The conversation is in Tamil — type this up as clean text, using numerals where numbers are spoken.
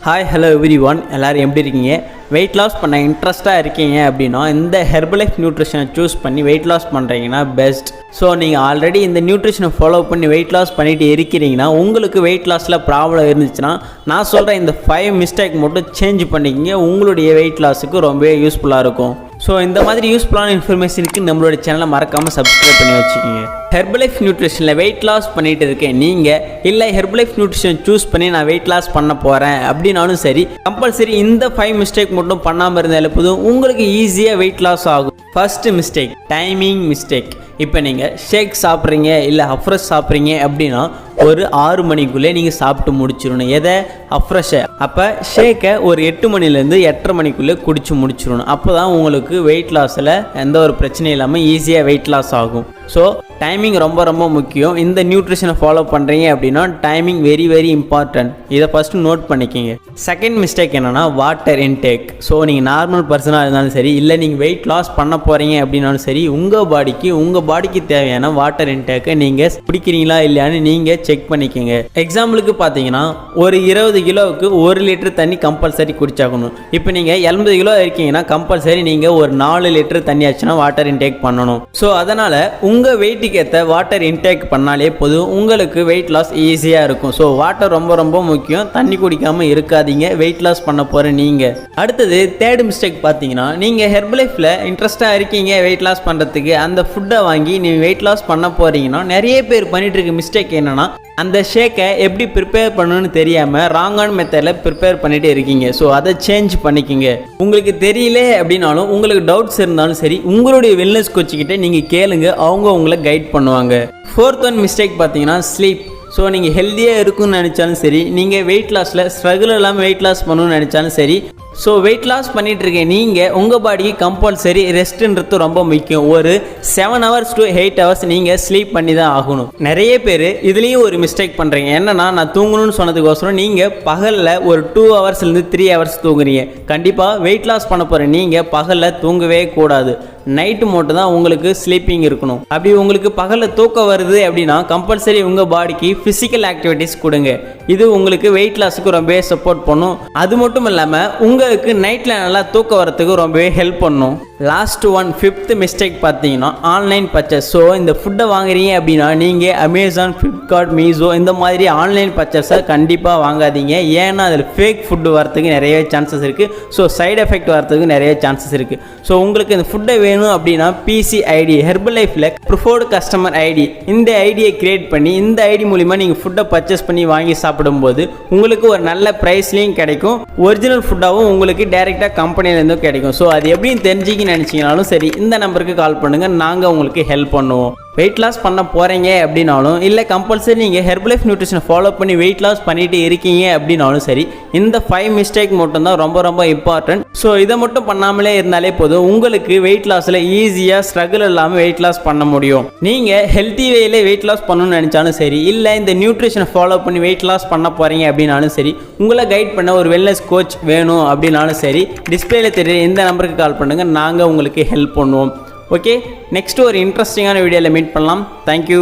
ஹாய் ஹலோ எவ்ரி ஒன், எல்லோரும் எப்படி இருக்கீங்க? வெயிட் லாஸ் பண்ண இன்ட்ரெஸ்ட்டாக இருக்கீங்க அப்படின்னா இந்த ஹெர்பலைஃப் நியூட்ரிஷனை சூஸ் பண்ணி வெயிட் லாஸ் பண்ணுறீங்கன்னா பெஸ்ட். ஸோ நீங்கள் ஆல்ரெடி இந்த நியூட்ரிஷனை ஃபாலோ பண்ணி வெயிட் லாஸ் பண்ணிட்டு இருக்கிறீங்கன்னா உங்களுக்கு வெயிட் லாஸில் ப்ராப்ளம் இருந்துச்சுன்னா நான் சொல்கிறேன் இந்த 5 மிஸ்டேக் மட்டும் சேஞ்ச் பண்ணிக்கிங்க, உங்களுடைய வெயிட் லாஸுக்கு ரொம்பவே யூஸ்ஃபுல்லாக இருக்கும். ஸோ இந்த மாதிரி யூஸ்ஃபுல்லான இன்ஃபர்மேஷனுக்கு நம்மளோட சேனலை மறக்காமல் சப்ஸ்கிரைப் பண்ணி வச்சுக்கோங்க. ஹெர்பலைஃப் நியூட்ரிஷனில் வெயிட் லாஸ் பண்ணிட்டு இருக்கேன் நீங்கள், இல்லை ஹெர்பலைஃப் நியூட்ரிஷன் சூஸ் பண்ணி நான் வெயிட் லாஸ் பண்ண போகிறேன் அப்படின்னாலும் சரி, கம்பல்சரி இந்த 5 மிஸ்டேக் மட்டும் பண்ணாமல் இருந்தாலும் போதும், உங்களுக்கு ஈஸியாக வெயிட் லாஸ் ஆகும். First mistake, timing mistake. இப்போ நீங்கள் ஷேக் சாப்பிட்றீங்க இல்லை அஃப்ரெஷ் சாப்பிட்றீங்க அப்படின்னா ஒரு 6 மணிக்குள்ளே நீங்கள் சாப்பிட்டு முடிச்சிடணும். எதை? அஃப்ரெஷ்ஷை. அப்போ ஷேக்கை ஒரு 8 மணிலேருந்து 8:30 மணிக்குள்ளே குடிச்சு முடிச்சிடணும். அப்போ தான் உங்களுக்கு வெயிட் லாஸில் எந்த ஒரு பிரச்சனையும் இல்லாமல் ஈஸியாக வெயிட் லாஸ் ஆகும். ஸோ டைமிங் ரொம்ப ரொம்ப முக்கியம். இந்த நியூட்ரிஷனை ஃபாலோ பண்ணுறீங்க அப்படின்னா டைமிங் வெரி வெரி இம்பார்ட்டன்ட். இதை ஃபஸ்ட்டு நோட் பண்ணிக்கிங்க. செகண்ட் மிஸ்டேக் என்னென்னா வாட்டர் இன்டேக். ஸோ நீங்கள் நார்மல் பர்சனாக இருந்தாலும் சரி, இல்லை நீங்கள் வெயிட் லாஸ் பண்ண போகிறீங்க அப்படின்னாலும் சரி, உங்கள் பாடிக்கு தேவையான வாட்டர் இன்டேக்கை நீங்கள் குடிக்கிறீங்களா இல்லையான்னு நீங்கள் செக் பண்ணிக்கோங்க. எக்ஸாம்பிளுக்கு பார்த்தீங்கன்னா ஒரு 20 கிலோவுக்கு 1 லிட்டர் தண்ணி கம்பல்சரி குடிச்சாகணும். இப்போ நீங்கள் 80 கிலோ இருக்கீங்கன்னா கம்பல்சரி நீங்கள் ஒரு 4 லிட்டர் தண்ணி ஆச்சுன்னா வாட்டர் இன்டேக் பண்ணணும். ஸோ அதனால் உங்கள் வெயிட்டுக்கு ஏற்ற வாட்டர் இன்டேக் பண்ணாலே போதும், உங்களுக்கு வெயிட் லாஸ் ஈஸியாக இருக்கும். ஸோ வாட்டர் ரொம்ப ரொம்ப முக்கியம். தண்ணி குடிக்காமல் இருக்காதீங்க வெயிட் லாஸ் பண்ண போகிற நீங்கள். அடுத்தது தேர்ட் மிஸ்டேக் பார்த்தீங்கன்னா, நீங்கள் ஹெர்பலைஃப்பில் இன்ட்ரெஸ்ட்டாக இருக்கீங்க வெயிட் லாஸ் பண்ணுறதுக்கு, அந்த ஃபுட்டை வாங்கி நீங்கள் வெயிட் லாஸ் பண்ண போகிறீங்கன்னா நிறைய பேர் பண்ணிட்டு இருக்க மிஸ்டேக் என்னென்னா, அந்த ஷேக்கை எப்படி ப்ரிப்பேர் பண்ணணும்னு தெரியாமல் ராங்கான மெத்தடில் ப்ரிப்பேர் பண்ணிகிட்டே இருக்கீங்க. ஸோ அதை சேஞ்ச் பண்ணிக்கிங்க. உங்களுக்கு தெரியல அப்படின்னாலும், உங்களுக்கு டவுட்ஸ் இருந்தாலும் சரி, உங்களுடைய வெல்னஸ் கோச்சிக்கிட்ட நீங்கள் கேளுங்க, அவங்க உங்களை கைட் பண்ணுவாங்க. ஃபோர்த் ஒன் மிஸ்டேக் பார்த்தீங்கன்னா ஸ்லீப். ஸோ நீங்கள் ஹெல்த்தியாக இருக்குன்னு நினச்சாலும் சரி, நீங்கள் வெயிட் லாஸில் ஸ்ட்ரகிள் இல்லாமல் வெயிட் லாஸ் பண்ணணும்னு நினச்சாலும் சரி, ஸோ வெயிட் லாஸ் பண்ணிகிட்டு இருக்கேன் நீங்கள், உங்கள் பாடிக்கு கம்பல்சரி ரெஸ்ட்டுன்றது ரொம்ப முக்கியம். ஒரு 7 hours to 8 hours நீங்கள் ஸ்லீப் பண்ணி தான் ஆகணும். நிறைய பேர் இதுலேயும் ஒரு மிஸ்டேக் பண்ணுறீங்க. என்னென்னா, நான் தூங்கணும்னு சொன்னதுக்கோசரம் நீங்கள் பகலில் ஒரு 2 hours-லேருந்து 3 hours தூங்குறீங்க. கண்டிப்பாக வெயிட் லாஸ் பண்ண போகிற நீங்கள் பகலில் தூங்கவே கூடாது. நைட்டு மட்டும் தான் உங்களுக்கு ஸ்லீப்பிங் இருக்கணும். அப்படி உங்களுக்கு பகலில் தூக்கம் வருது அப்படின்னா கம்பல்சரி உங்கள் பாடிக்கு ஃபிசிக்கல் ஆக்டிவிட்டிஸ் கொடுங்க. இது உங்களுக்கு வெயிட் லாஸுக்கு ரொம்பவே சப்போர்ட் பண்ணும். அது மட்டும் இல்லாமல் உங்களுக்கு நைட்டில் நல்லா தூக்கம் வரத்துக்கு ரொம்பவே ஹெல்ப் பண்ணும். லாஸ்ட் ஒன், 5th மிஸ்டேக் பார்த்தீங்கன்னா ஆன்லைன் பர்ச்சேஸ். ஸோ இந்த ஃபுட்டை வாங்குறீங்க அப்படின்னா நீங்கள் அமேசான், ஃப்ளிப்கார்ட், மீஷோ இந்த மாதிரி ஆன்லைன் பர்ச்சேஸை கண்டிப்பாக வாங்காதீங்க. ஏன்னா அதில் ஃபேக் ஃபுட்டு வரத்துக்கு நிறைய சான்சஸ் இருக்குது. ஸோ சைடு எஃபெக்ட் வரத்துக்கு நிறைய சான்சஸ் இருக்குது. ஸோ உங்களுக்கு இந்த ஃபுட்டை வேணும் அப்படின்னா PCID, ஹெர்பலைஃப்பில் ப்ரிஃபர்டு கஸ்டமர் ஐடி, இந்த ஐடியை கிரியேட் பண்ணி இந்த ஐடி மூலிமா நீங்கள் ஃபுட்டை பர்ச்சேஸ் பண்ணி வாங்கி சாப்பிடும்போது உங்களுக்கு ஒரு நல்ல ப்ரைஸ்லேயும் கிடைக்கும். ஒரிஜினல் ஃபுட்டாகவும் உங்களுக்கு டைரெக்டாக கம்பெனிலேருந்தும் கிடைக்கும். ஸோ அது எப்படின்னு தெரிஞ்சுக்க நினைச்சீங்கனாலும் சரி, இந்த நம்பருக்கு கால் பண்ணுங்க, நாங்கள் உங்களுக்கு ஹெல்ப் பண்ணுவோம். வெயிட் லாஸ் பண்ண போகிறீங்க அப்படின்னாலும், இல்லை கம்பல்சரி நீங்கள் ஹெர்பலைஃப் நியூட்ரிஷனை ஃபாலோ பண்ணி வெயிட் லாஸ் பண்ணிட்டு இருக்கீங்க அப்படின்னாலும் சரி, இந்த 5 மிஸ்டேக் மட்டும்தான் ரொம்ப ரொம்ப இம்பார்ட்டன்ட். ஸோ இதை மட்டும் பண்ணாமலே இருந்தாலே போதும், உங்களுக்கு வெயிட் லாஸில் ஈஸியாக ஸ்ட்ரகிள் இல்லாமல் வெயிட் லாஸ் பண்ண முடியும். நீங்கள் ஹெல்த்தி வேலே வெயிட் லாஸ் பண்ணணும்னு நினச்சாலும் சரி, இல்லை இந்த நியூட்ரிஷனை ஃபாலோ பண்ணி வெயிட் லாஸ் பண்ண போகிறீங்க அப்படின்னாலும் சரி, உங்களை கைட் பண்ண ஒரு வெல்னஸ் கோச் வேணும் அப்படின்னாலும் சரி, டிஸ்பிளேல தெரிய இந்த நம்பருக்கு கால் பண்ணுங்கள், நாங்கள் உங்களுக்கு ஹெல்ப் பண்ணுவோம். ஓகே, நெக்ஸ்ட் ஒரு இன்ட்ரெஸ்டிங்கான வீடியோவில் மீட் பண்ணலாம். தேங்க்யூ.